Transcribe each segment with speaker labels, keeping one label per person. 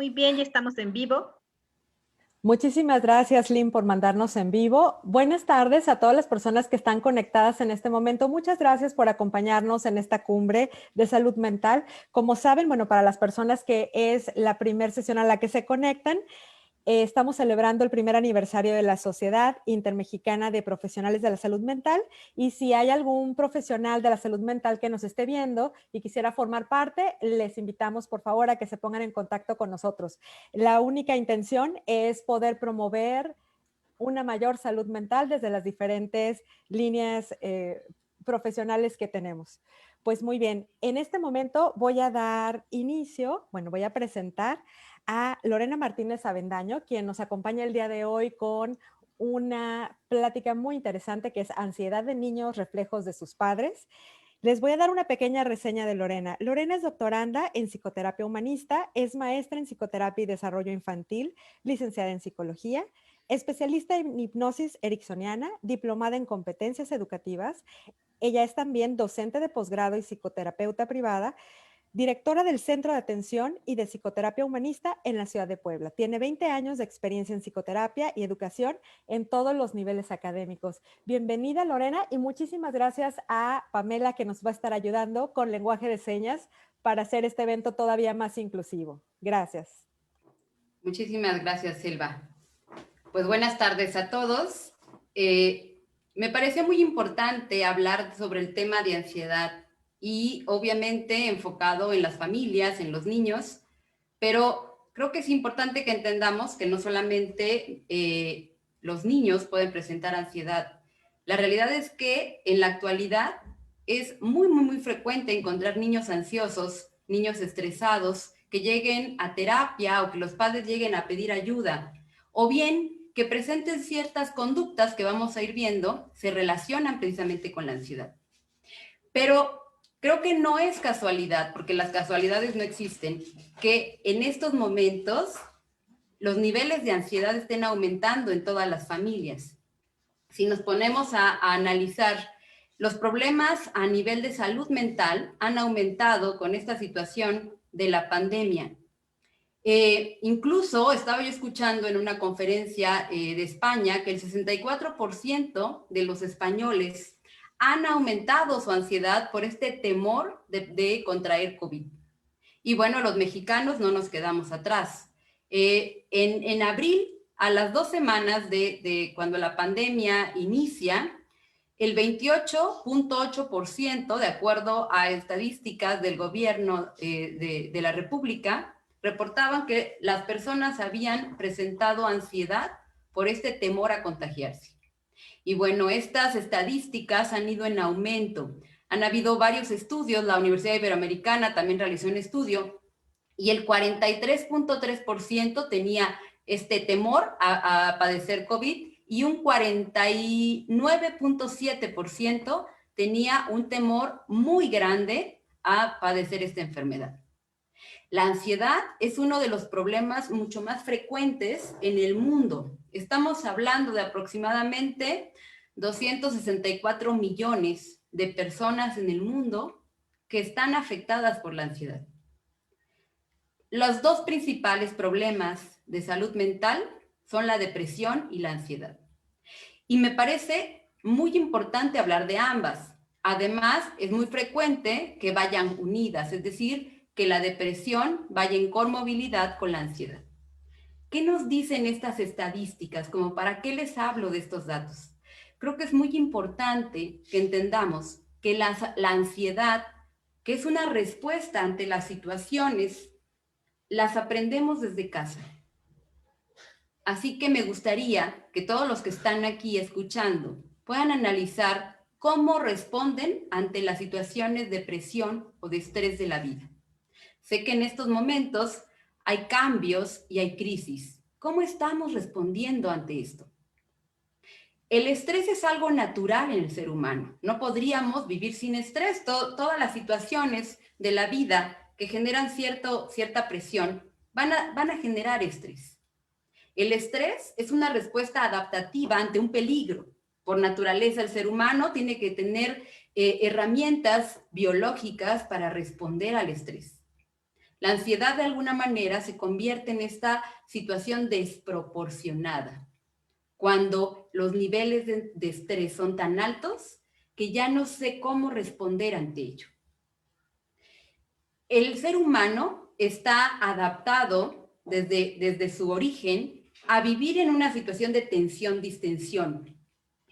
Speaker 1: Muy bien, ya estamos en vivo.
Speaker 2: Muchísimas gracias, Lynn, por mandarnos en vivo. Buenas tardes a todas las personas que están conectadas en este momento. Muchas gracias por acompañarnos en esta cumbre de salud mental. Como saben, bueno, para las personas que es la primera sesión a la que se conectan, estamos celebrando el primer aniversario de la Sociedad Intermexicana de Profesionales de la Salud Mental, y si hay algún profesional de la salud mental que nos esté viendo y quisiera formar parte, les invitamos por favor a que se pongan en contacto con nosotros. La única intención es poder promover una mayor salud mental desde las diferentes líneas profesionales que tenemos. Pues muy bien, en este momento voy a dar inicio, voy a presentar a Lorena Martínez Avendaño, quien nos acompaña el día de hoy con una plática muy interesante que es Ansiedad de niños, reflejos de sus padres. Les voy a dar una pequeña reseña de Lorena. Lorena es doctoranda en psicoterapia humanista, es maestra en psicoterapia y desarrollo infantil, licenciada en psicología, especialista en hipnosis ericksoniana, diplomada en competencias educativas. Ella es también docente de posgrado y psicoterapeuta privada, directora del Centro de Atención y de Psicoterapia Humanista en la ciudad de Puebla. Tiene 20 años de experiencia en psicoterapia y educación en todos los niveles académicos. Bienvenida, Lorena, y muchísimas gracias a Pamela, que nos va a estar ayudando con lenguaje de señas para hacer este evento todavía más inclusivo. Gracias.
Speaker 3: Muchísimas gracias, Silva. Pues buenas tardes a todos. Me pareció muy importante hablar sobre el tema de ansiedad y obviamente enfocado en las familias, en los niños, pero creo que es importante que entendamos que no solamente los niños pueden presentar ansiedad. La realidad es que en la actualidad es muy frecuente encontrar niños ansiosos, niños estresados, que lleguen a terapia o que los padres lleguen a pedir ayuda, o bien que presenten ciertas conductas que vamos a ir viendo, se relacionan precisamente con la ansiedad. Pero creo que no es casualidad, porque las casualidades no existen, que en estos momentos los niveles de ansiedad estén aumentando en todas las familias. Si nos ponemos a analizar, los problemas a nivel de salud mental han aumentado con esta situación de la pandemia. Incluso estaba yo escuchando en una conferencia de España que el 64% de los españoles han aumentado su ansiedad por este temor de contraer COVID. Y bueno, los mexicanos no nos quedamos atrás. En abril, a las 2 semanas de cuando la pandemia inicia, el 28.8%, de acuerdo a estadísticas del gobierno de la República, reportaban que las personas habían presentado ansiedad por este temor a contagiarse. Y bueno, estas estadísticas han ido en aumento. Han habido varios estudios, la Universidad Iberoamericana también realizó un estudio, y el 43.3% tenía este temor a padecer COVID, y un 49.7% tenía un temor muy grande a padecer esta enfermedad. La ansiedad es uno de los problemas mucho más frecuentes en el mundo. Estamos hablando de aproximadamente 264 millones de personas en el mundo que están afectadas por la ansiedad. Los dos principales problemas de salud mental son la depresión y la ansiedad. Y me parece muy importante hablar de ambas. Además, es muy frecuente que vayan unidas, es decir, que la depresión vaya en comorbilidad con la ansiedad. ¿Qué nos dicen estas estadísticas? ¿Como para qué les hablo de estos datos? Creo que es muy importante que entendamos que la ansiedad, que es una respuesta ante las situaciones, las aprendemos desde casa. Así que me gustaría que todos los que están aquí escuchando puedan analizar cómo responden ante las situaciones de presión o de estrés de la vida. Sé que en estos momentos hay cambios y hay crisis. ¿Cómo estamos respondiendo ante esto? El estrés es algo natural en el ser humano. No podríamos vivir sin estrés. Todas las situaciones de la vida que generan cierta presión van a generar estrés. El estrés es una respuesta adaptativa ante un peligro. Por naturaleza, el ser humano tiene que tener herramientas biológicas para responder al estrés. La ansiedad de alguna manera se convierte en esta situación desproporcionada, cuando los niveles de estrés son tan altos que ya no sé cómo responder ante ello. El ser humano está adaptado desde su origen a vivir en una situación de tensión-distensión.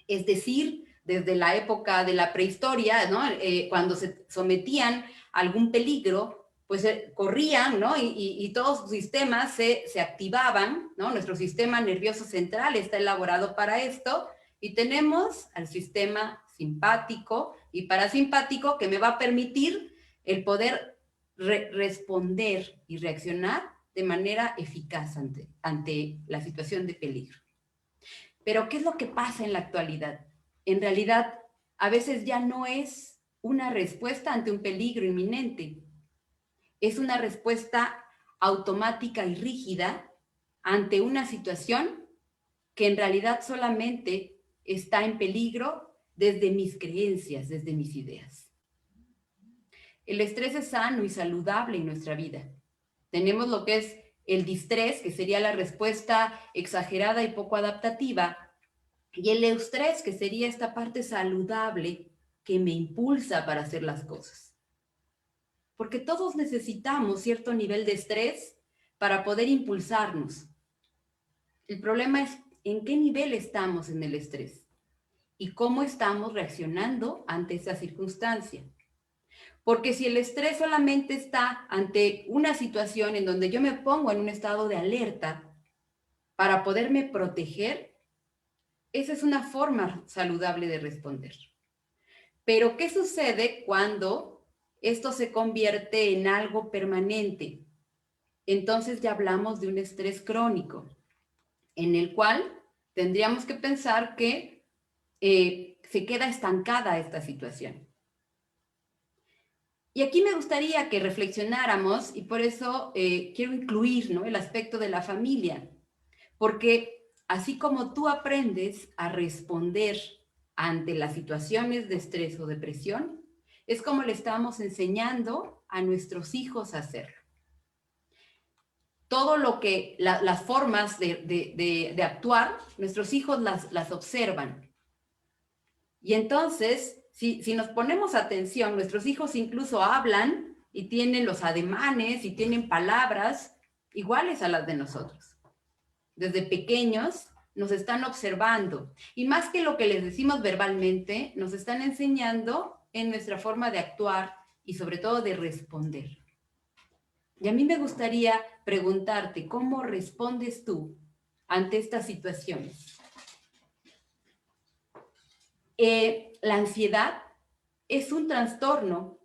Speaker 3: Es decir, desde la época de la prehistoria, ¿no? Cuando se sometían a algún peligro, pues corrían, ¿no? Y todos sus sistemas se activaban, ¿no? Nuestro sistema nervioso central está elaborado para esto, y tenemos al sistema simpático y parasimpático que me va a permitir el poder responder y reaccionar de manera eficaz ante la situación de peligro. Pero ¿qué es lo que pasa en la actualidad? En realidad, a veces ya no es una respuesta ante un peligro inminente, es una respuesta automática y rígida ante una situación que en realidad solamente está en peligro desde mis creencias, desde mis ideas. El estrés es sano y saludable en nuestra vida. Tenemos lo que es el distrés, que sería la respuesta exagerada y poco adaptativa, y el eustrés, que sería esta parte saludable que me impulsa para hacer las cosas. Porque todos necesitamos cierto nivel de estrés para poder impulsarnos. El problema es en qué nivel estamos en el estrés y cómo estamos reaccionando ante esa circunstancia. Porque si el estrés solamente está ante una situación en donde yo me pongo en un estado de alerta para poderme proteger, esa es una forma saludable de responder. Pero, ¿qué sucede cuando esto se convierte en algo permanente? Entonces ya hablamos de un estrés crónico, en el cual tendríamos que pensar que se queda estancada esta situación. Y aquí me gustaría que reflexionáramos, y por eso quiero incluir, ¿no?, el aspecto de la familia, porque así como tú aprendes a responder ante las situaciones de estrés o depresión, es como le estamos enseñando a nuestros hijos a hacerlo. Todo lo que, las formas de actuar, nuestros hijos las observan. Y entonces, si nos ponemos atención, nuestros hijos incluso hablan y tienen los ademanes y tienen palabras iguales a las de nosotros. Desde pequeños nos están observando, y más que lo que les decimos verbalmente, nos están enseñando en nuestra forma de actuar y sobre todo de responder. Y a mí me gustaría preguntarte, ¿cómo respondes tú ante estas situaciones? La ansiedad es un trastorno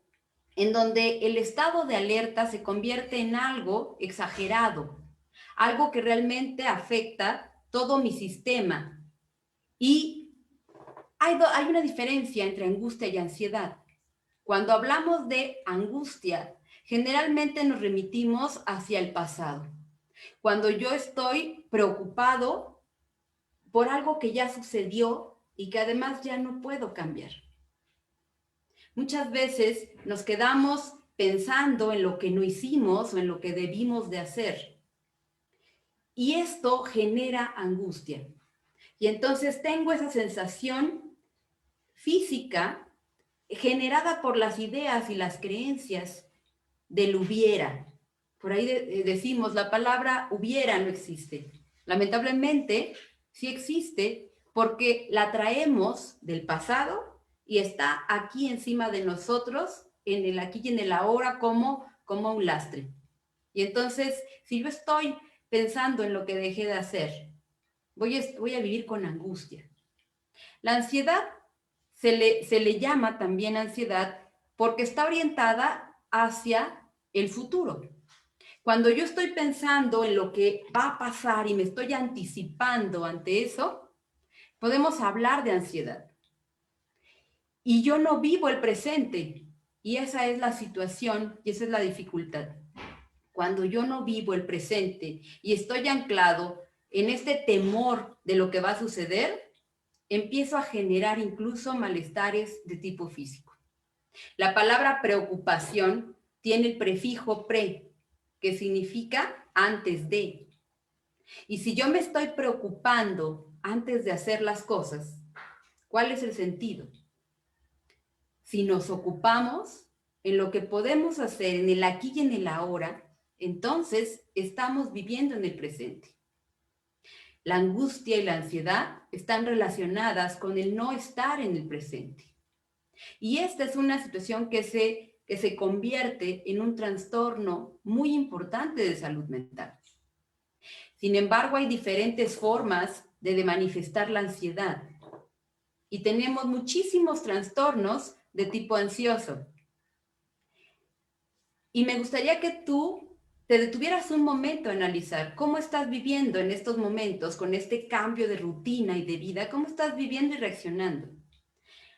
Speaker 3: en donde el estado de alerta se convierte en algo exagerado, algo que realmente afecta todo mi sistema. Y hay una diferencia entre angustia y ansiedad. Cuando hablamos de angustia, generalmente nos remitimos hacia el pasado. Cuando yo estoy preocupado por algo que ya sucedió y que además ya no puedo cambiar. Muchas veces nos quedamos pensando en lo que no hicimos o en lo que debimos de hacer. Y esto genera angustia. Y entonces tengo esa sensación física generada por las ideas y las creencias del hubiera. Por ahí decimos, la palabra hubiera no existe. Lamentablemente, sí existe porque la traemos del pasado y está aquí encima de nosotros, en el aquí y en el ahora, como un lastre. Y entonces, si yo estoy pensando en lo que dejé de hacer, voy a vivir con angustia. La ansiedad se le llama también ansiedad porque está orientada hacia el futuro. Cuando yo estoy pensando en lo que va a pasar y me estoy anticipando ante eso, podemos hablar de ansiedad. Y yo no vivo el presente, y esa es la situación y esa es la dificultad. Cuando yo no vivo el presente y estoy anclado en este temor de lo que va a suceder, empiezo a generar incluso malestares de tipo físico. La palabra preocupación tiene el prefijo pre, que significa antes de. Y si yo me estoy preocupando antes de hacer las cosas, ¿cuál es el sentido? Si nos ocupamos en lo que podemos hacer en el aquí y en el ahora, entonces estamos viviendo en el presente. La angustia y la ansiedad están relacionadas con el no estar en el presente. Y esta es una situación que se convierte en un trastorno muy importante de salud mental. Sin embargo, hay diferentes formas de manifestar la ansiedad. Y tenemos muchísimos trastornos de tipo ansioso. Y me gustaría que tú te detuvieras un momento a analizar cómo estás viviendo en estos momentos con este cambio de rutina y de vida, cómo estás viviendo y reaccionando.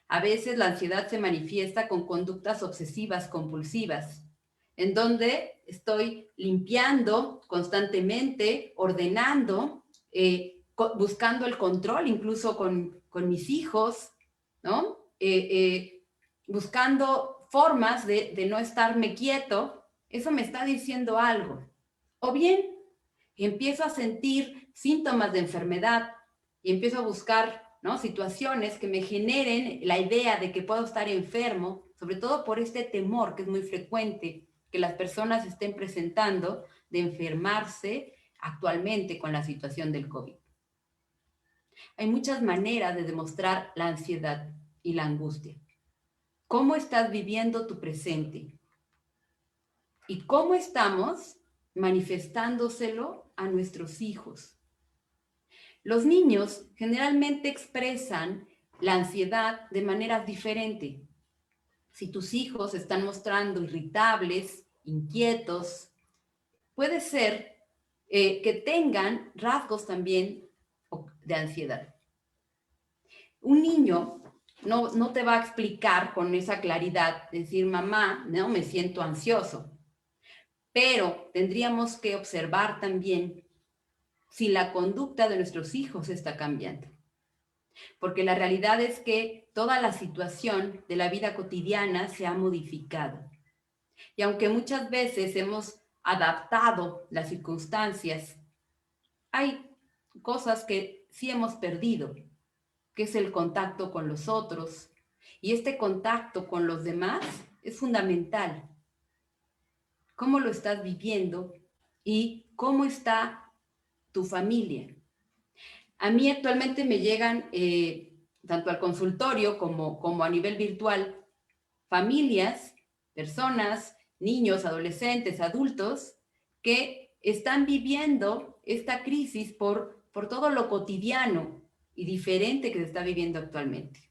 Speaker 3: A veces la ansiedad se manifiesta con conductas obsesivas compulsivas, en donde estoy limpiando constantemente, ordenando, buscando el control, incluso con mis hijos, ¿no? Buscando formas de no estarme quieto. Eso me está diciendo algo. O bien, empiezo a sentir síntomas de enfermedad y empiezo a buscar, ¿no?, situaciones que me generen la idea de que puedo estar enfermo, sobre todo por este temor que es muy frecuente que las personas estén presentando de enfermarse actualmente con la situación del COVID. Hay muchas maneras de demostrar la ansiedad y la angustia. ¿Cómo estás viviendo tu presente? ¿Y cómo estamos manifestándoselo a nuestros hijos? Los niños generalmente expresan la ansiedad de maneras diferentes. Si tus hijos están mostrando irritables, inquietos, puede ser que tengan rasgos también de ansiedad. Un niño no te va a explicar con esa claridad, decir, mamá, no, me siento ansioso. Pero tendríamos que observar también si la conducta de nuestros hijos está cambiando. Porque la realidad es que toda la situación de la vida cotidiana se ha modificado. Y aunque muchas veces hemos adaptado las circunstancias, hay cosas que sí hemos perdido, que es el contacto con los otros. Y este contacto con los demás es fundamental. ¿Cómo lo estás viviendo? ¿Y cómo está tu familia? A mí actualmente me llegan, tanto al consultorio como a nivel virtual, familias, personas, niños, adolescentes, adultos, que están viviendo esta crisis por todo lo cotidiano y diferente que se está viviendo actualmente.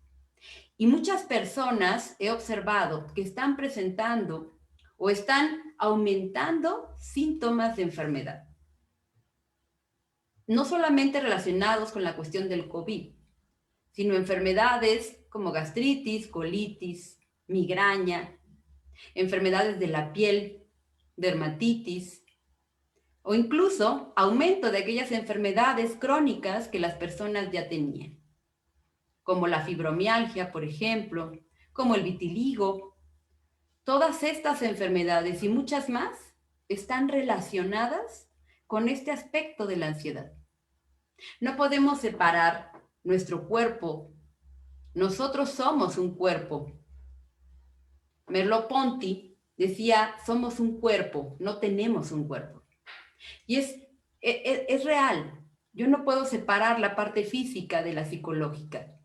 Speaker 3: Y muchas personas he observado que están presentando o están aumentando síntomas de enfermedad. No solamente relacionados con la cuestión del COVID, sino enfermedades como gastritis, colitis, migraña, enfermedades de la piel, dermatitis, o incluso aumento de aquellas enfermedades crónicas que las personas ya tenían, como la fibromialgia, por ejemplo, como el vitiligo. Todas estas enfermedades y muchas más están relacionadas con este aspecto de la ansiedad. No podemos separar nuestro cuerpo. Nosotros somos un cuerpo. Merleau-Ponty decía, somos un cuerpo, no tenemos un cuerpo. Y es real. Yo no puedo separar la parte física de la psicológica.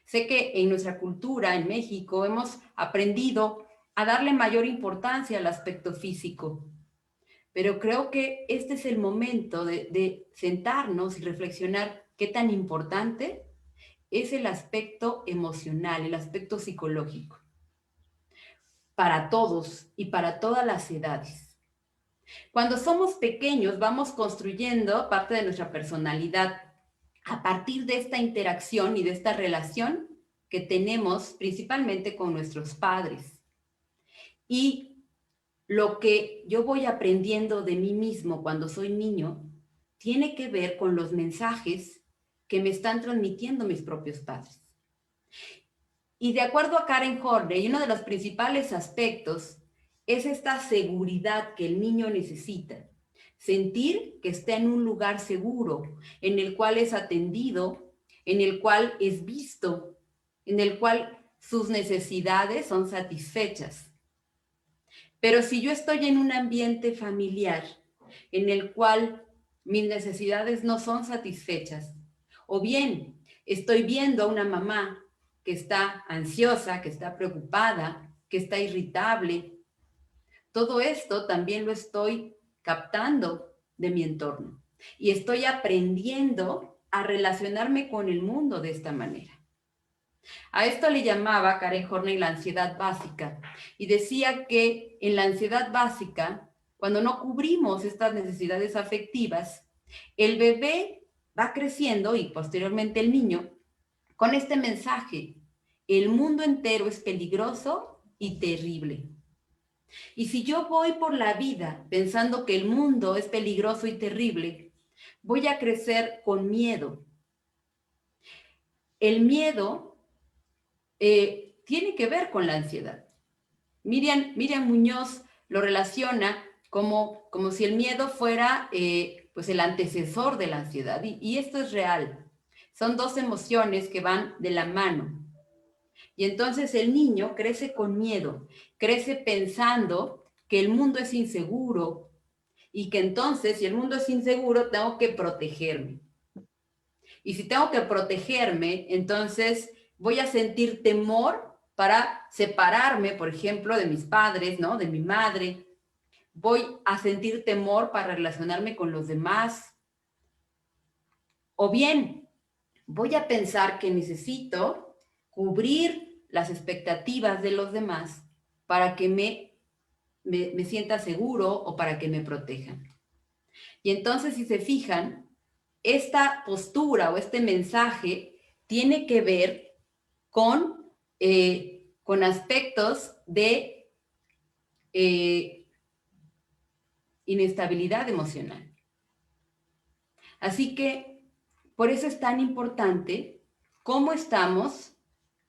Speaker 3: Sé que en nuestra cultura, en México, hemos aprendido a darle mayor importancia al aspecto físico. Pero creo que este es el momento de sentarnos y reflexionar qué tan importante es el aspecto emocional, el aspecto psicológico, para todos y para todas las edades. Cuando somos pequeños vamos construyendo parte de nuestra personalidad a partir de esta interacción y de esta relación que tenemos principalmente con nuestros padres. Y lo que yo voy aprendiendo de mí mismo cuando soy niño tiene que ver con los mensajes que me están transmitiendo mis propios padres. Y de acuerdo a Karen Horney, uno de los principales aspectos es esta seguridad que el niño necesita. Sentir que está en un lugar seguro, en el cual es atendido, en el cual es visto, en el cual sus necesidades son satisfechas. Pero si yo estoy en un ambiente familiar en el cual mis necesidades no son satisfechas, o bien estoy viendo a una mamá que está ansiosa, que está preocupada, que está irritable, todo esto también lo estoy captando de mi entorno y estoy aprendiendo a relacionarme con el mundo de esta manera. A esto le llamaba Karen Horney la ansiedad básica y decía que en la ansiedad básica, cuando no cubrimos estas necesidades afectivas, el bebé va creciendo y posteriormente el niño con este mensaje: el mundo entero es peligroso y terrible. Y si yo voy por la vida pensando que el mundo es peligroso y terrible, voy a crecer con miedo. El miedo tiene que ver con la ansiedad. Miriam Muñoz lo relaciona como si el miedo fuera pues el antecesor de la ansiedad. Y esto es real. Son dos emociones que van de la mano. Y entonces el niño crece con miedo, crece pensando que el mundo es inseguro y que entonces, si el mundo es inseguro, tengo que protegerme. Y si tengo que protegerme, entonces voy a sentir temor para separarme, por ejemplo, de mis padres, ¿no? De mi madre. Voy a sentir temor para relacionarme con los demás. O bien, voy a pensar que necesito cubrir las expectativas de los demás para que me sienta seguro o para que me protejan. Y entonces, si se fijan, esta postura o este mensaje tiene que ver con aspectos de inestabilidad emocional. Así que por eso es tan importante cómo estamos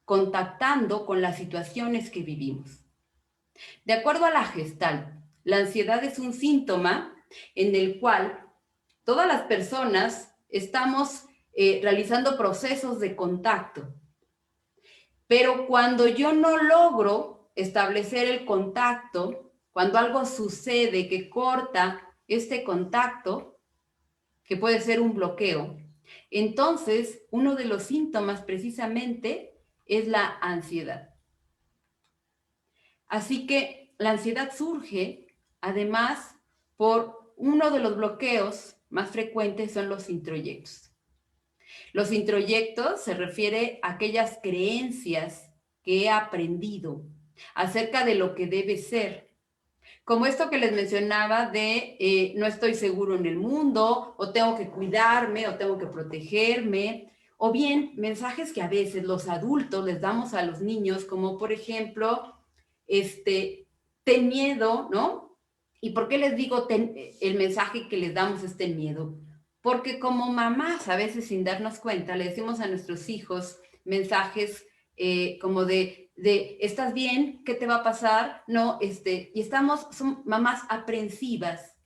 Speaker 3: contactando con las situaciones que vivimos. De acuerdo a la Gestalt, la ansiedad es un síntoma en el cual todas las personas estamos realizando procesos de contacto. Pero cuando yo no logro establecer el contacto, cuando algo sucede que corta este contacto, que puede ser un bloqueo, entonces uno de los síntomas precisamente es la ansiedad. Así que la ansiedad surge, además, por uno de los bloqueos más frecuentes son los introyectos. Los introyectos se refiere a aquellas creencias que he aprendido acerca de lo que debe ser. Como esto que les mencionaba de no estoy seguro en el mundo, o tengo que cuidarme, o tengo que protegerme, o bien mensajes que a veces los adultos les damos a los niños, como por ejemplo, ten miedo, ¿no? ¿Y por qué les digo el mensaje que les damos es ten miedo? Porque como mamás, a veces sin darnos cuenta, le decimos a nuestros hijos mensajes como de ¿estás bien? ¿Qué te va a pasar? No, y son mamás aprensivas,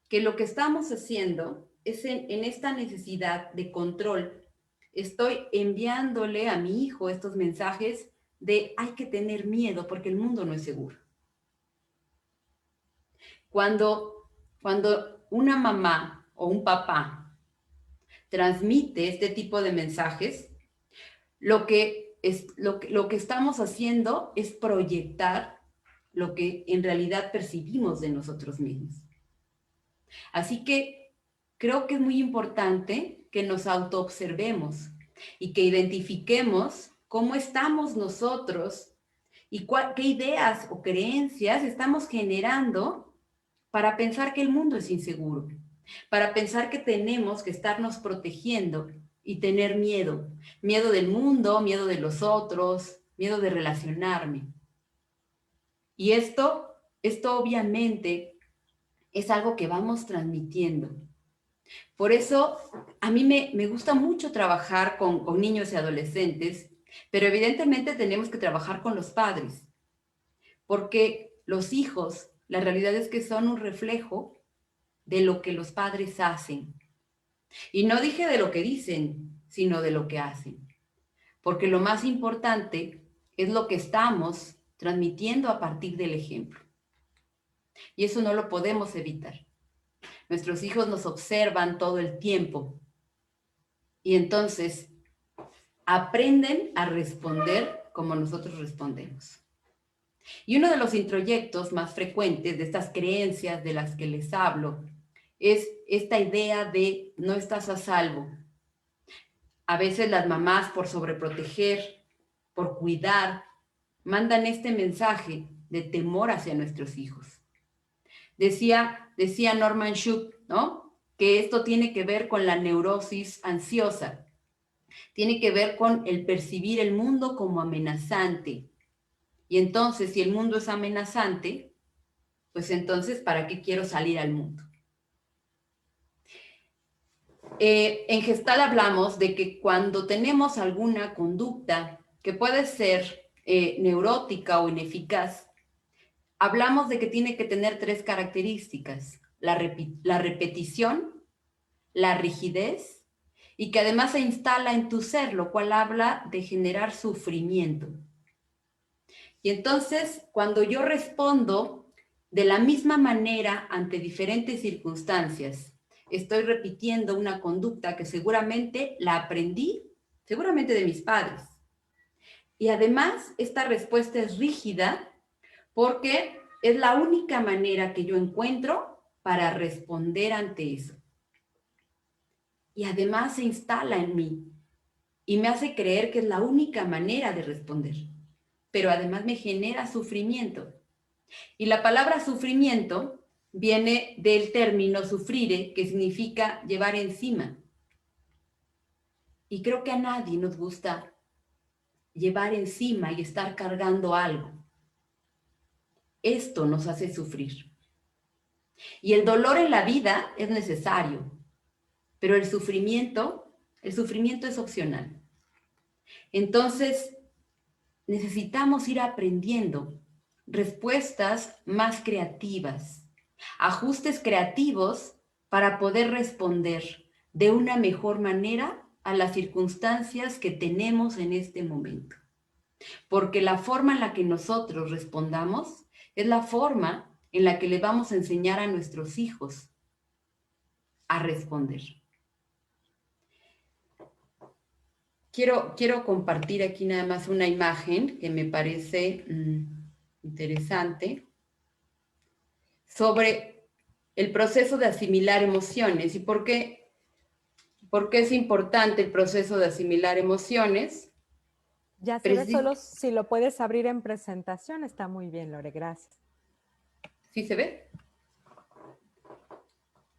Speaker 3: que lo que estamos haciendo es en esta necesidad de control. Estoy enviándole a mi hijo estos mensajes de hay que tener miedo porque el mundo no es seguro. Cuando una mamá o un papá transmite este tipo de mensajes, lo que estamos haciendo es proyectar lo que en realidad percibimos de nosotros mismos. Así que creo que es muy importante que nos autoobservemos y que identifiquemos cómo estamos nosotros y qué ideas o creencias estamos generando para pensar que el mundo es inseguro, para pensar que tenemos que estarnos protegiendo y tener miedo. Miedo del mundo, miedo de los otros, miedo de relacionarme. Y esto obviamente es algo que vamos transmitiendo. Por eso a mí me gusta mucho trabajar con niños y adolescentes, pero evidentemente tenemos que trabajar con los padres, porque los hijos, la realidad es que son un reflejo de lo que los padres hacen. Y no dije de lo que dicen, sino de lo que hacen. Porque lo más importante es lo que estamos transmitiendo a partir del ejemplo. Y eso no lo podemos evitar. Nuestros hijos nos observan todo el tiempo. Y entonces aprenden a responder como nosotros respondemos. Y uno de los introyectos más frecuentes de estas creencias de las que les hablo es esta idea de no estás a salvo. A veces las mamás, por sobreproteger, por cuidar, mandan este mensaje de temor hacia nuestros hijos. Decía Norman Schutz, ¿no?, que esto tiene que ver con la neurosis ansiosa. Tiene que ver con el percibir el mundo como amenazante. Y entonces, si el mundo es amenazante, pues entonces, ¿para qué quiero salir al mundo? En Gestalt hablamos de que cuando tenemos alguna conducta que puede ser neurótica o ineficaz, hablamos de que tiene que tener 3 características: la repetición, la rigidez, y que además se instala en tu ser, lo cual habla de generar sufrimiento. Y entonces, cuando yo respondo de la misma manera ante diferentes circunstancias, estoy repitiendo una conducta que seguramente la aprendí, seguramente de mis padres. Y además, esta respuesta es rígida porque es la única manera que yo encuentro para responder ante eso. Y además se instala en mí y me hace creer que es la única manera de responder. Pero además me genera sufrimiento. Y la palabra sufrimiento viene del término sufrire, que significa llevar encima. Y creo que a nadie nos gusta llevar encima y estar cargando algo. Esto nos hace sufrir. Y el dolor en la vida es necesario, pero el sufrimiento es opcional. Entonces, necesitamos ir aprendiendo respuestas más creativas, ajustes creativos para poder responder de una mejor manera a las circunstancias que tenemos en este momento. Porque la forma en la que nosotros respondamos es la forma en la que le vamos a enseñar a nuestros hijos a responder. Quiero compartir aquí nada más una imagen que me parece interesante sobre el proceso de asimilar emociones y por qué es importante el proceso de asimilar emociones.
Speaker 2: Ya se ve, solo si lo puedes abrir en presentación, está muy bien, Lore, gracias.
Speaker 3: ¿Sí se ve?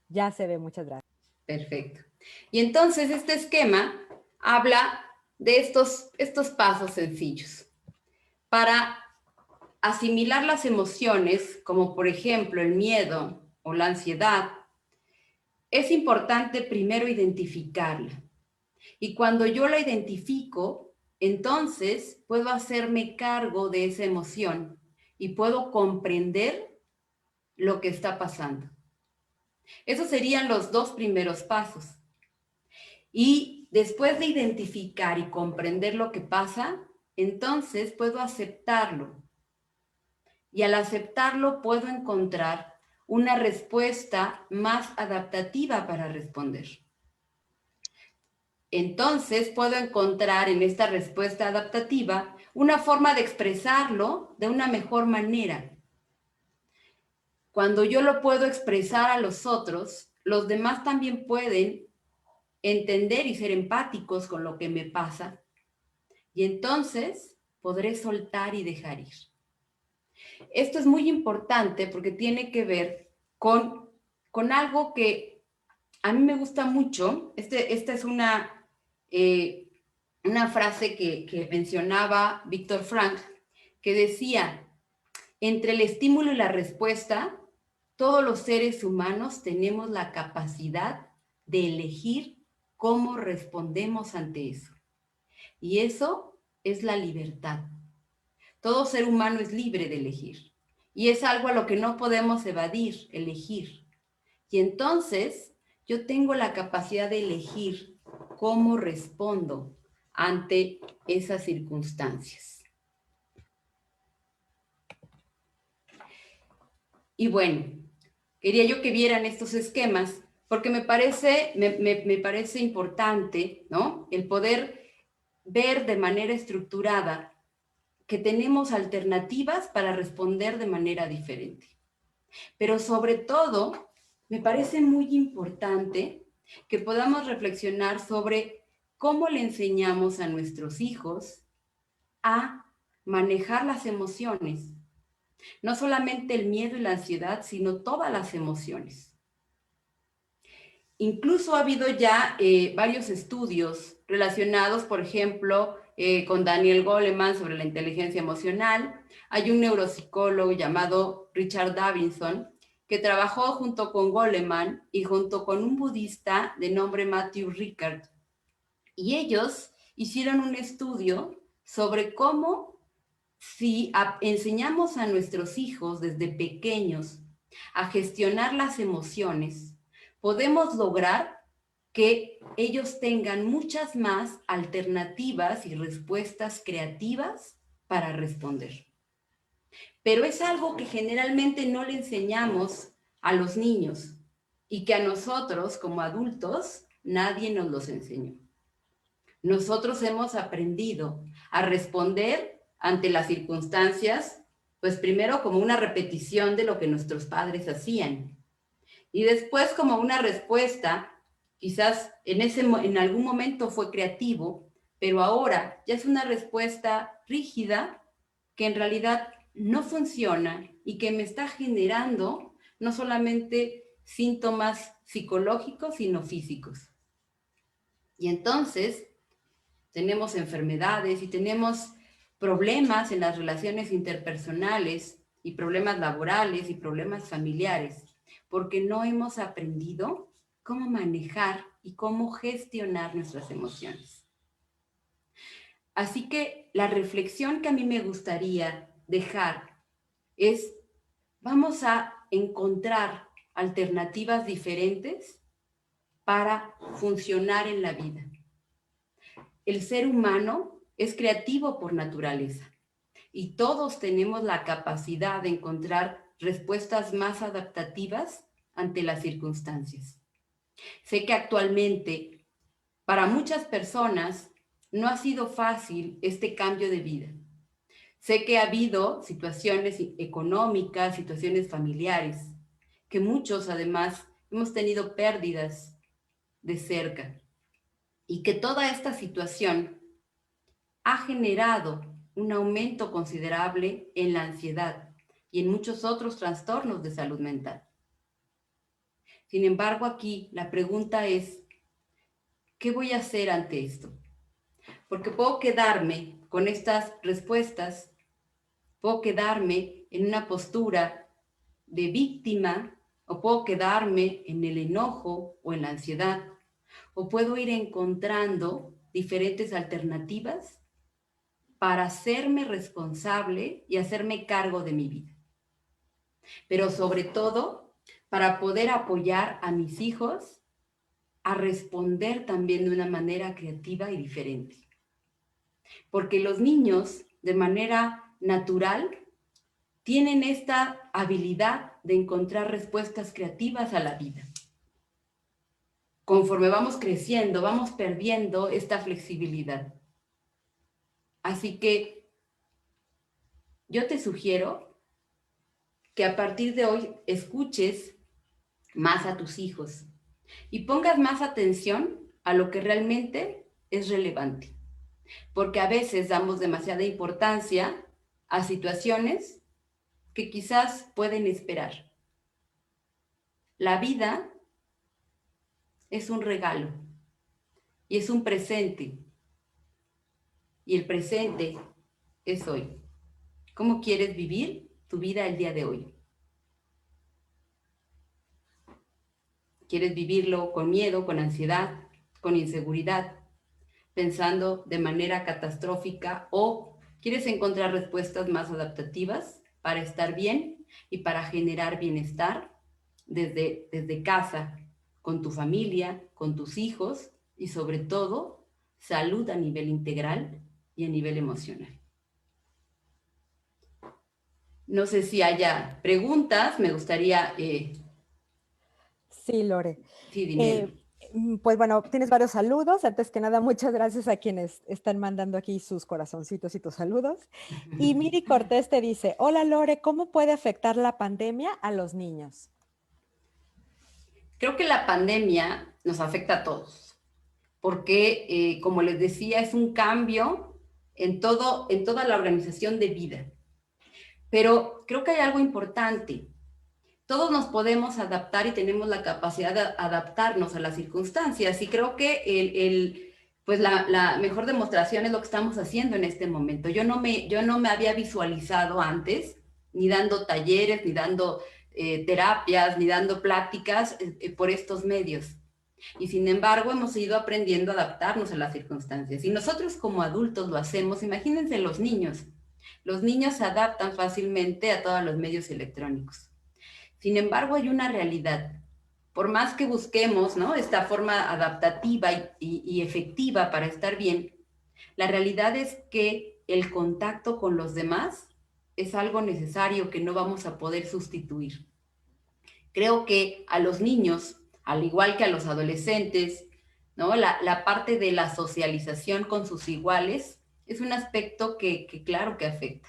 Speaker 2: Ya se ve, muchas gracias.
Speaker 3: Perfecto. Y entonces este esquema habla de estos pasos sencillos para asimilar las emociones, como por ejemplo el miedo o la ansiedad. Es importante primero identificarla. Y cuando yo la identifico, entonces puedo hacerme cargo de esa emoción y puedo comprender lo que está pasando. Esos serían los 2 primeros pasos. Y después de identificar y comprender lo que pasa, entonces puedo aceptarlo. Y al aceptarlo puedo encontrar una respuesta más adaptativa para responder. Entonces puedo encontrar en esta respuesta adaptativa una forma de expresarlo de una mejor manera. Cuando yo lo puedo expresar a los otros, los demás también pueden entender y ser empáticos con lo que me pasa. Y entonces podré soltar y dejar ir. Esto es muy importante porque tiene que ver con algo que a mí me gusta mucho. Esta es una frase que mencionaba Víctor Frank, que decía: entre el estímulo y la respuesta, todos los seres humanos tenemos la capacidad de elegir cómo respondemos ante eso. Y eso es la libertad. Todo ser humano es libre de elegir. Y es algo a lo que no podemos evadir, elegir. Y entonces yo tengo la capacidad de elegir cómo respondo ante esas circunstancias. Y bueno, quería yo que vieran estos esquemas porque me parece importante, ¿no? El poder ver de manera estructurada que tenemos alternativas para responder de manera diferente. Pero sobre todo, me parece muy importante que podamos reflexionar sobre cómo le enseñamos a nuestros hijos a manejar las emociones. No solamente el miedo y la ansiedad, sino todas las emociones. Incluso ha habido ya varios estudios relacionados, por ejemplo, con Daniel Goleman sobre la inteligencia emocional. Hay un neuropsicólogo llamado Richard Davidson que trabajó junto con Goleman y junto con un budista de nombre Matthew Ricard. Y ellos hicieron un estudio sobre cómo si enseñamos a nuestros hijos desde pequeños a gestionar las emociones, podemos lograr que ellos tengan muchas más alternativas y respuestas creativas para responder. Pero es algo que generalmente no le enseñamos a los niños y que a nosotros como adultos nadie nos los enseñó. Nosotros hemos aprendido a responder ante las circunstancias, pues primero como una repetición de lo que nuestros padres hacían y después como una respuesta, quizás en algún momento fue creativo, pero ahora ya es una respuesta rígida que en realidad no funciona y que me está generando no solamente síntomas psicológicos, sino físicos. Y entonces tenemos enfermedades y tenemos problemas en las relaciones interpersonales y problemas laborales y problemas familiares, porque no hemos aprendido cómo manejar y cómo gestionar nuestras emociones. Así que la reflexión que a mí me gustaría dejar es, vamos a encontrar alternativas diferentes para funcionar en la vida. El ser humano es creativo por naturaleza y todos tenemos la capacidad de encontrar respuestas más adaptativas ante las circunstancias. Sé que actualmente para muchas personas no ha sido fácil este cambio de vida. Sé que ha habido situaciones económicas, situaciones familiares, que muchos además hemos tenido pérdidas de cerca y que toda esta situación ha generado un aumento considerable en la ansiedad y en muchos otros trastornos de salud mental. Sin embargo, aquí la pregunta es, ¿qué voy a hacer ante esto? Porque puedo quedarme con estas respuestas, puedo quedarme en una postura de víctima, o puedo quedarme en el enojo o en la ansiedad, o puedo ir encontrando diferentes alternativas para hacerme responsable y hacerme cargo de mi vida. Pero sobre todo, para poder apoyar a mis hijos a responder también de una manera creativa y diferente. Porque los niños, de manera natural, tienen esta habilidad de encontrar respuestas creativas a la vida. Conforme vamos creciendo, vamos perdiendo esta flexibilidad. Así que yo te sugiero que a partir de hoy escuches más a tus hijos y pongas más atención a lo que realmente es relevante. Porque a veces damos demasiada importancia a situaciones que quizás pueden esperar. La vida es un regalo y es un presente. Y el presente es hoy. ¿Cómo quieres vivir tu vida el día de hoy? ¿Quieres vivirlo con miedo, con ansiedad, con inseguridad, pensando de manera catastrófica, o quieres encontrar respuestas más adaptativas para estar bien y para generar bienestar desde casa, con tu familia, con tus hijos y sobre todo salud a nivel integral y a nivel emocional. No sé si haya preguntas, me gustaría...
Speaker 2: Sí, Lore.
Speaker 3: sí, dinero.
Speaker 2: Pues bueno, tienes varios saludos. Antes que nada, muchas gracias a quienes están mandando aquí sus corazoncitos y tus saludos. Y Miri Cortés te dice, hola Lore, ¿cómo puede afectar la pandemia a los niños?
Speaker 3: Creo que la pandemia nos afecta a todos, porque, como les decía, es un cambio en toda la organización de vida. Pero creo que hay algo importante. Todos nos podemos adaptar y tenemos la capacidad de adaptarnos a las circunstancias. Y creo que pues la mejor demostración es lo que estamos haciendo en este momento. Yo no me había visualizado antes, ni dando talleres, ni dando terapias, ni dando pláticas por estos medios. Y sin embargo, hemos ido aprendiendo a adaptarnos a las circunstancias. Y nosotros como adultos lo hacemos, imagínense los niños. Los niños se adaptan fácilmente a todos los medios electrónicos. Sin embargo, hay una realidad. Por más que busquemos, ¿no?, esta forma adaptativa y efectiva para estar bien, la realidad es que el contacto con los demás es algo necesario que no vamos a poder sustituir. Creo que a los niños, al igual que a los adolescentes, ¿no?, la parte de la socialización con sus iguales es un aspecto que claro que afecta.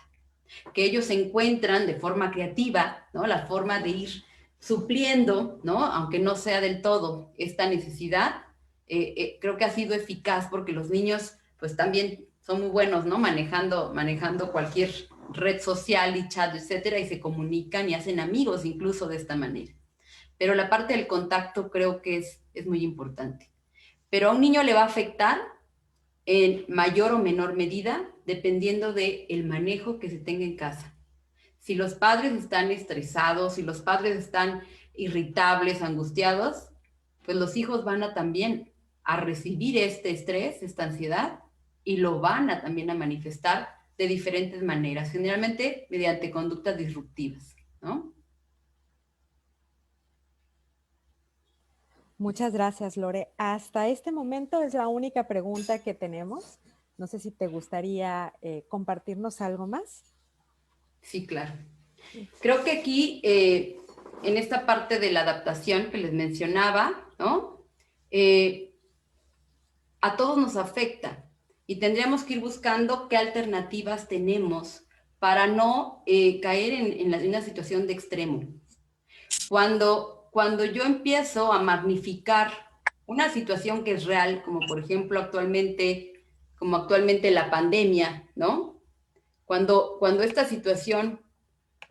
Speaker 3: Que ellos encuentran de forma creativa, ¿no?, la forma de ir supliendo, ¿no?, aunque no sea del todo esta necesidad. Creo que ha sido eficaz porque los niños pues también son muy buenos, ¿no?, manejando cualquier red social y chat, etcétera, y se comunican y hacen amigos incluso de esta manera. Pero la parte del contacto creo que es muy importante. Pero a un niño le va a afectar en mayor o menor medida, dependiendo del manejo que se tenga en casa. Si los padres están estresados, si los padres están irritables, angustiados, pues los hijos van a también a recibir este estrés, esta ansiedad, y lo van a también a manifestar de diferentes maneras, generalmente mediante conductas disruptivas, ¿no?
Speaker 2: Muchas gracias, Lore. Hasta este momento es la única pregunta que tenemos. No sé si te gustaría compartirnos algo más.
Speaker 3: Sí, claro. Creo que aquí, en esta parte de la adaptación que les mencionaba, ¿no?, a todos nos afecta y tendríamos que ir buscando qué alternativas tenemos para no caer en una situación de extremo. Cuando yo empiezo a magnificar una situación que es real, como por ejemplo actualmente la pandemia, ¿no? Cuando esta situación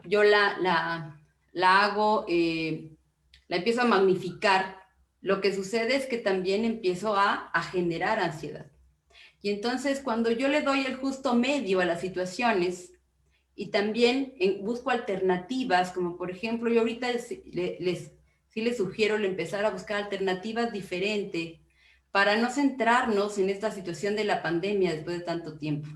Speaker 3: yo la hago, la empiezo a magnificar, lo que sucede es que también empiezo a generar ansiedad. Y entonces cuando yo le doy el justo medio a las situaciones y también busco alternativas, como por ejemplo, yo ahorita sí les sugiero empezar a buscar alternativas diferentes para no centrarnos en esta situación de la pandemia después de tanto tiempo.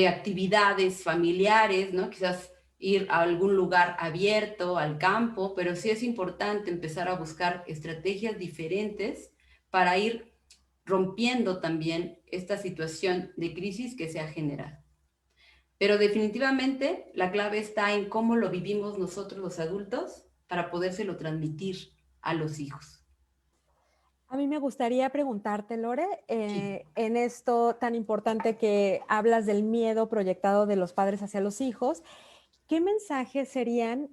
Speaker 3: Actividades familiares, ¿no? Quizás ir a algún lugar abierto, al campo, pero sí es importante empezar a buscar estrategias diferentes para ir rompiendo también esta situación de crisis que se ha generado. Pero definitivamente la clave está en cómo lo vivimos nosotros los adultos para podérselo transmitir a los hijos.
Speaker 2: A mí me gustaría preguntarte, Lore,
Speaker 3: Sí.
Speaker 2: en esto tan importante que hablas del miedo proyectado de los padres hacia los hijos, ¿qué mensajes serían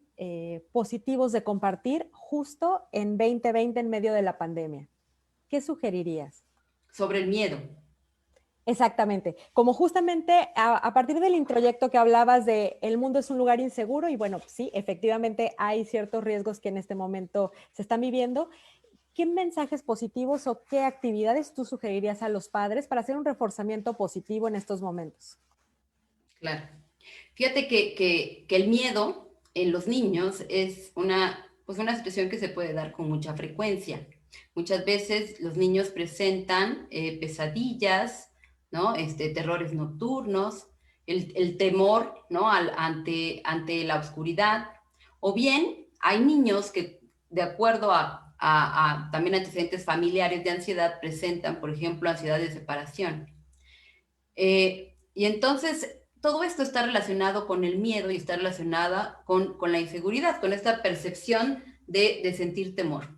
Speaker 2: positivos de compartir justo en 2020 en medio de la pandemia? ¿Qué sugerirías?
Speaker 3: Sobre el miedo.
Speaker 2: Exactamente, como justamente a partir del introyecto que hablabas de el mundo es un lugar inseguro y bueno, sí, efectivamente hay ciertos riesgos que en este momento se están viviendo. ¿Qué mensajes positivos o qué actividades tú sugerirías a los padres para hacer un reforzamiento positivo en estos momentos?
Speaker 3: Claro. Fíjate que el miedo en los niños es pues una situación que se puede dar con mucha frecuencia. Muchas veces los niños presentan pesadillas, ¿no? Terrores nocturnos, el temor, ¿no? Ante la oscuridad. O bien hay niños que, de acuerdo a también antecedentes familiares de ansiedad, presentan, por ejemplo, ansiedad de separación. Y entonces todo esto está relacionado con el miedo y está relacionada con la inseguridad, con esta percepción de sentir temor.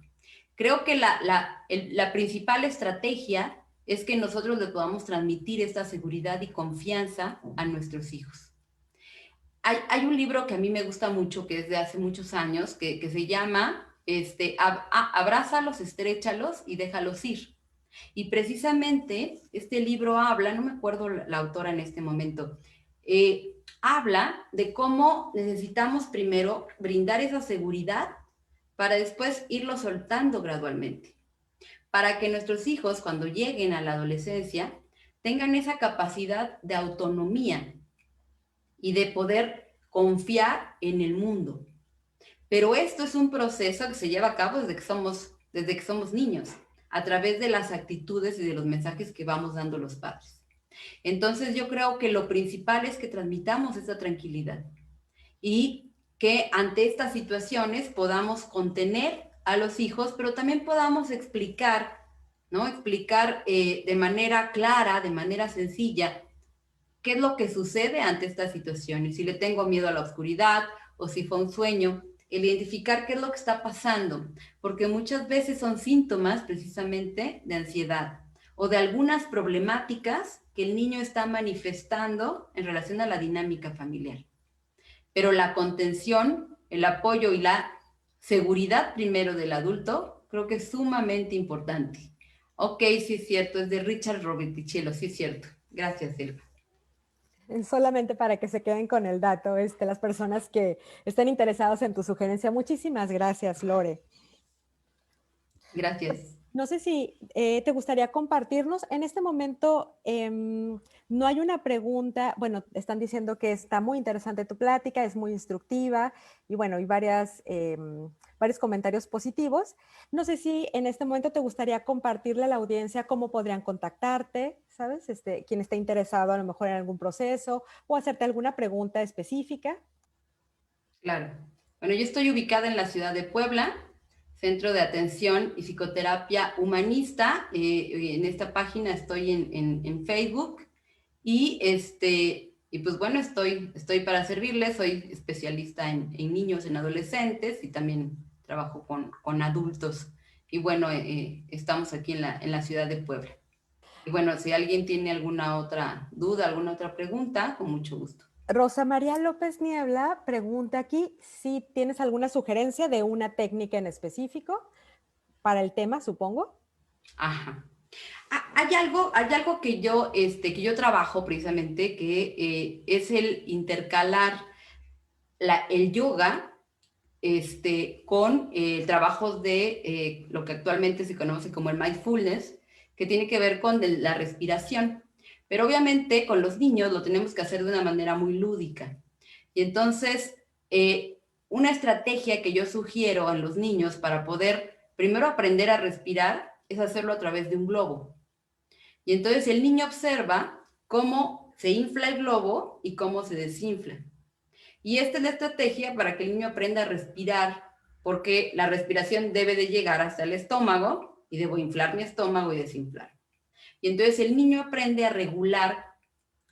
Speaker 3: Creo que la principal estrategia es que nosotros le podamos transmitir esta seguridad y confianza a nuestros hijos. Hay un libro que a mí me gusta mucho, que es de hace muchos años, que se llama Abrázalos, estréchalos y déjalos ir. Y precisamente este libro habla, no me acuerdo la autora en este momento, habla de cómo necesitamos primero brindar esa seguridad para después irlo soltando gradualmente, para que nuestros hijos cuando lleguen a la adolescencia tengan esa capacidad de autonomía y de poder confiar en el mundo. Pero esto es un proceso que se lleva a cabo desde que somos niños, a través de las actitudes y de los mensajes que vamos dando los padres. Entonces yo creo que lo principal es que transmitamos esa tranquilidad y que ante estas situaciones podamos contener a los hijos, pero también podamos explicar, ¿no? Explicar de manera clara, de manera sencilla, qué es lo que sucede ante esta situación y si le tengo miedo a la oscuridad o si fue un sueño, el identificar qué es lo que está pasando, porque muchas veces son síntomas precisamente de ansiedad o de algunas problemáticas que el niño está manifestando en relación a la dinámica familiar. Pero la contención, el apoyo y la seguridad primero del adulto, creo que es sumamente importante. Ok, sí es cierto, es de Richard Roberticello, sí es cierto. Gracias, Elba.
Speaker 2: Solamente para que se queden con el dato, las personas que estén interesadas en tu sugerencia. Muchísimas gracias, Lore.
Speaker 3: Gracias.
Speaker 2: No sé si te gustaría compartirnos. En este momento no hay una pregunta. Bueno, están diciendo que está muy interesante tu plática, es muy instructiva y bueno, hay varios comentarios positivos. No sé si en este momento te gustaría compartirle a la audiencia cómo podrían contactarte, ¿sabes? Quien esté interesado a lo mejor en algún proceso o hacerte alguna pregunta específica.
Speaker 3: Claro. Bueno, yo estoy ubicada en la ciudad de Puebla, Centro de Atención y Psicoterapia Humanista. En esta página estoy en Facebook y, y pues bueno, estoy para servirles. Soy especialista en niños, en adolescentes y también trabajo con adultos. Y bueno, estamos aquí en la ciudad de Puebla. Y bueno, si alguien tiene alguna otra duda, alguna otra pregunta, con mucho gusto.
Speaker 2: Rosa María López Niebla pregunta aquí si tienes alguna sugerencia de una técnica en específico para el tema, supongo.
Speaker 3: Ajá. Hay algo que yo trabajo precisamente, que es el intercalar el yoga con trabajos de lo que actualmente se conoce como el mindfulness, que tiene que ver con la respiración. Pero obviamente con los niños lo tenemos que hacer de una manera muy lúdica. Y entonces, una estrategia que yo sugiero a los niños para poder primero aprender a respirar es hacerlo a través de un globo. Y entonces el niño observa cómo se infla el globo y cómo se desinfla. Y esta es la estrategia para que el niño aprenda a respirar, porque la respiración debe de llegar hasta el estómago y debo inflar mi estómago y desinflar. Y entonces el niño aprende a regular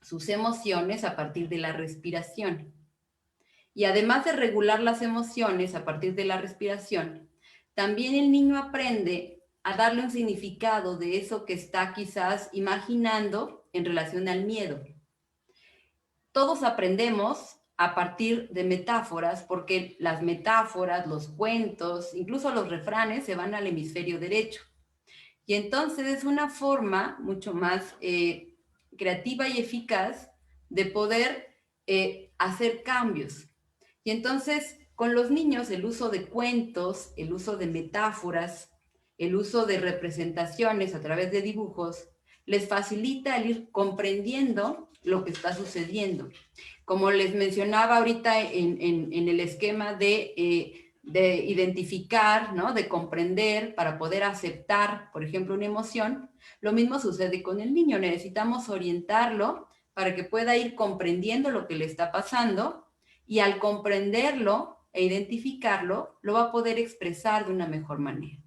Speaker 3: sus emociones a partir de la respiración. Y además de regular las emociones a partir de la respiración, también el niño aprende a darle un significado de eso que está quizás imaginando en relación al miedo. Todos aprendemos a partir de metáforas, porque las metáforas, los cuentos, incluso los refranes se van al hemisferio derecho. Y entonces es una forma mucho más creativa y eficaz de poder hacer cambios. Y entonces con los niños el uso de cuentos, el uso de metáforas, el uso de representaciones a través de dibujos, les facilita el ir comprendiendo lo que está sucediendo. Como les mencionaba ahorita en el esquema de identificar, ¿no? De comprender para poder aceptar, por ejemplo, una emoción, lo mismo sucede con el niño. Necesitamos orientarlo para que pueda ir comprendiendo lo que le está pasando y al comprenderlo e identificarlo, lo va a poder expresar de una mejor manera.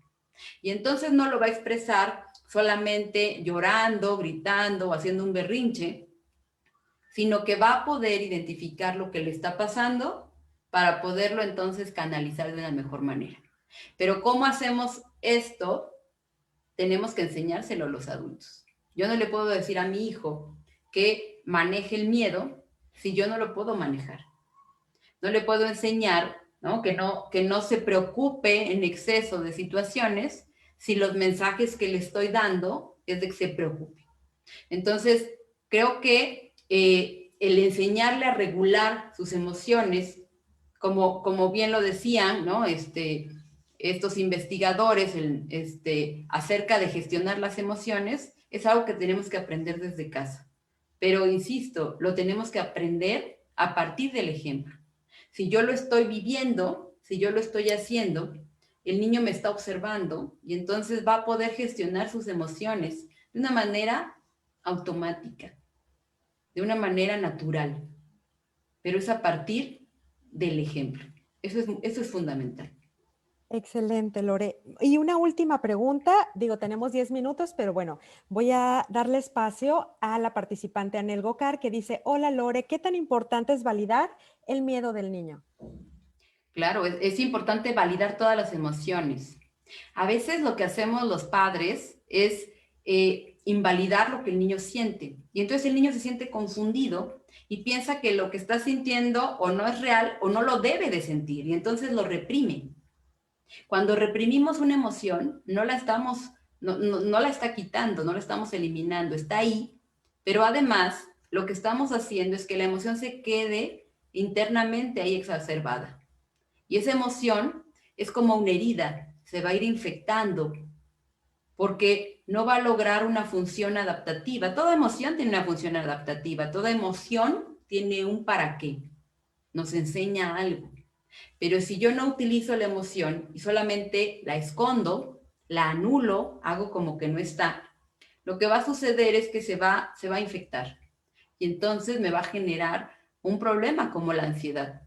Speaker 3: Y entonces no lo va a expresar solamente llorando, gritando o haciendo un berrinche, sino que va a poder identificar lo que le está pasando para poderlo entonces canalizar de una mejor manera. Pero ¿cómo hacemos esto? Tenemos que enseñárselo a los adultos. Yo no le puedo decir a mi hijo que maneje el miedo si yo no lo puedo manejar. No le puedo enseñar, ¿no? Que no se preocupe en exceso de situaciones si los mensajes que le estoy dando es de que se preocupe. Entonces, creo que el enseñarle a regular sus emociones, como bien lo decían, ¿no? Estos investigadores acerca de gestionar las emociones, es algo que tenemos que aprender desde casa. Pero, insisto, lo tenemos que aprender a partir del ejemplo. Si yo lo estoy viviendo, si yo lo estoy haciendo, el niño me está observando y entonces va a poder gestionar sus emociones de una manera automática, de una manera natural, pero es a partir del ejemplo. Eso es fundamental.
Speaker 2: Excelente, Lore. Y una última pregunta, digo, tenemos 10 minutos, pero bueno, voy a darle espacio a la participante Anel Gocar que dice, hola Lore, ¿qué tan importante es validar el miedo del niño?
Speaker 3: Claro, es importante validar todas las emociones. A veces lo que hacemos los padres es invalidar lo que el niño siente. Y entonces el niño se siente confundido y piensa que lo que está sintiendo o no es real o no lo debe de sentir. Y entonces lo reprime. Cuando reprimimos una emoción, no la está quitando, no la estamos eliminando, está ahí, pero además lo que estamos haciendo es que la emoción se quede internamente ahí exacerbada. Y esa emoción es como una herida, se va a ir infectando, porque no va a lograr una función adaptativa. Toda emoción tiene una función adaptativa, toda emoción tiene un para qué, nos enseña algo. Pero si yo no utilizo la emoción y solamente la escondo, la anulo, hago como que no está, lo que va a suceder es que se va a infectar. Y entonces me va a generar un problema como la ansiedad.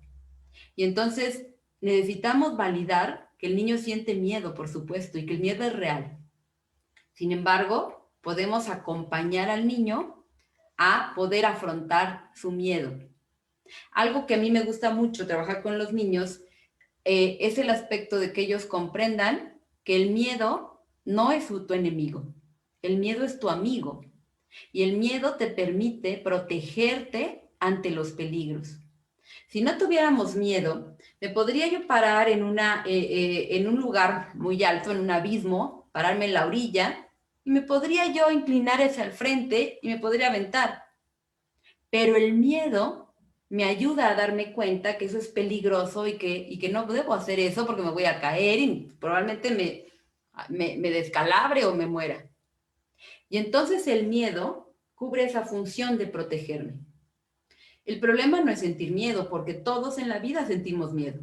Speaker 3: Y entonces necesitamos validar que el niño siente miedo, por supuesto, y que el miedo es real. Sin embargo, podemos acompañar al niño a poder afrontar su miedo. Algo que a mí me gusta mucho trabajar con los niños es el aspecto de que ellos comprendan que el miedo no es tu enemigo, el miedo es tu amigo y el miedo te permite protegerte ante los peligros. Si no tuviéramos miedo, me podría yo parar en un lugar muy alto, en un abismo, pararme en la orilla y me podría yo inclinar hacia el frente y me podría aventar. Pero el miedo me ayuda a darme cuenta que eso es peligroso y que no debo hacer eso porque me voy a caer y probablemente me descalabre o me muera. Y entonces el miedo cubre esa función de protegerme. El problema no es sentir miedo, porque todos en la vida sentimos miedo.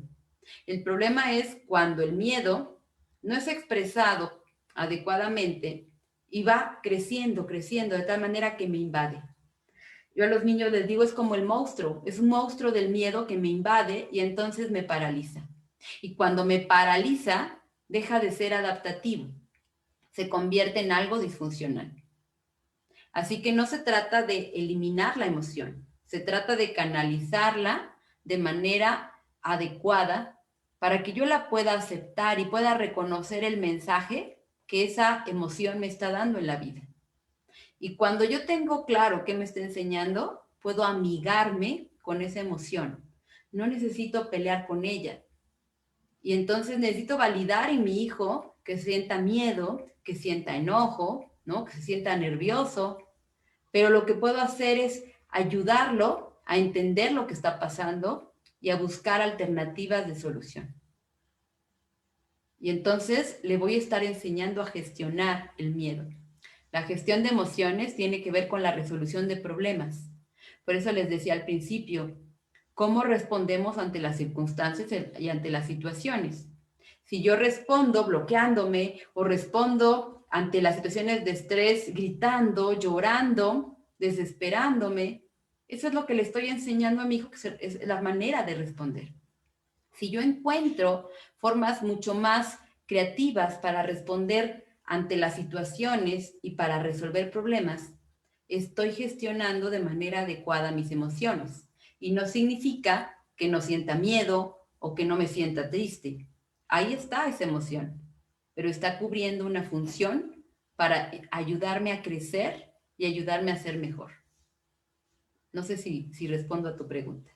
Speaker 3: El problema es cuando el miedo no es expresado adecuadamente y va creciendo, creciendo, de tal manera que me invade. Yo a los niños les digo, es como el monstruo, es un monstruo del miedo que me invade y entonces me paraliza. Y cuando me paraliza, deja de ser adaptativo, se convierte en algo disfuncional. Así que no se trata de eliminar la emoción, se trata de canalizarla de manera adecuada para que yo la pueda aceptar y pueda reconocer el mensaje que esa emoción me está dando en la vida. Y cuando yo tengo claro qué me está enseñando, puedo amigarme con esa emoción. No necesito pelear con ella. Y entonces necesito validar en mi hijo que sienta miedo, que sienta enojo, ¿no? Que se sienta nervioso. Pero lo que puedo hacer es ayudarlo a entender lo que está pasando y a buscar alternativas de solución. Y entonces le voy a estar enseñando a gestionar el miedo. La gestión de emociones tiene que ver con la resolución de problemas. Por eso les decía al principio, ¿cómo respondemos ante las circunstancias y ante las situaciones? Si yo respondo bloqueándome o respondo ante las situaciones de estrés gritando, llorando, desesperándome, Eso es lo que le estoy enseñando a mi hijo, que es la manera de responder. Si yo encuentro formas mucho más creativas para responder ante las situaciones y para resolver problemas, estoy gestionando de manera adecuada mis emociones. Y no significa que no sienta miedo o que no me sienta triste. Ahí está esa emoción, pero está cubriendo una función para ayudarme a crecer y ayudarme a ser mejor. No sé si respondo a tu pregunta.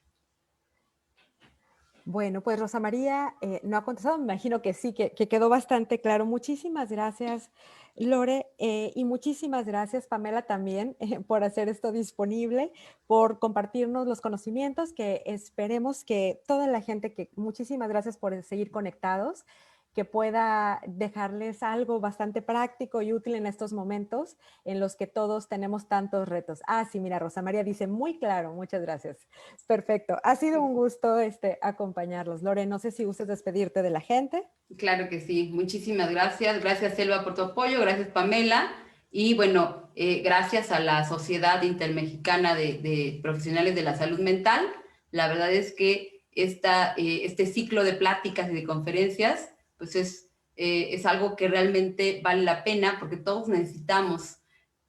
Speaker 2: Bueno, pues Rosa María no ha contestado, me imagino que sí, que quedó bastante claro. Muchísimas gracias, Lore, y muchísimas gracias, Pamela, también por hacer esto disponible, por compartirnos los conocimientos, que esperemos que toda la gente, que muchísimas gracias por seguir conectados, que pueda dejarles algo bastante práctico y útil en estos momentos en los que todos tenemos tantos retos. Ah, sí, mira, Rosa María dice muy claro, muchas gracias. Perfecto. Ha sido un gusto acompañarlos. Lore, no sé si gustes despedirte de la gente.
Speaker 3: Claro que sí. Muchísimas gracias. Gracias, Selva, por tu apoyo. Gracias, Pamela. Y bueno, gracias a la Sociedad Intermexicana de Profesionales de la Salud Mental. La verdad es que este ciclo de pláticas y de conferencias, pues es algo que realmente vale la pena porque todos necesitamos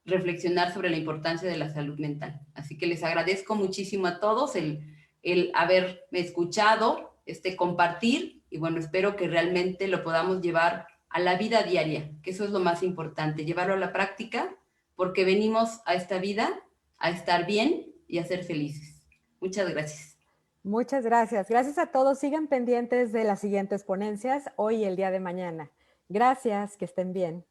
Speaker 3: reflexionar sobre la importancia de la salud mental. Así que les agradezco muchísimo a todos el haberme escuchado, compartir, y bueno, espero que realmente lo podamos llevar a la vida diaria, que eso es lo más importante, llevarlo a la práctica, porque venimos a esta vida a estar bien y a ser felices. Muchas gracias.
Speaker 2: Muchas gracias. Gracias a todos. Sigan pendientes de las siguientes ponencias hoy y el día de mañana. Gracias, que estén bien.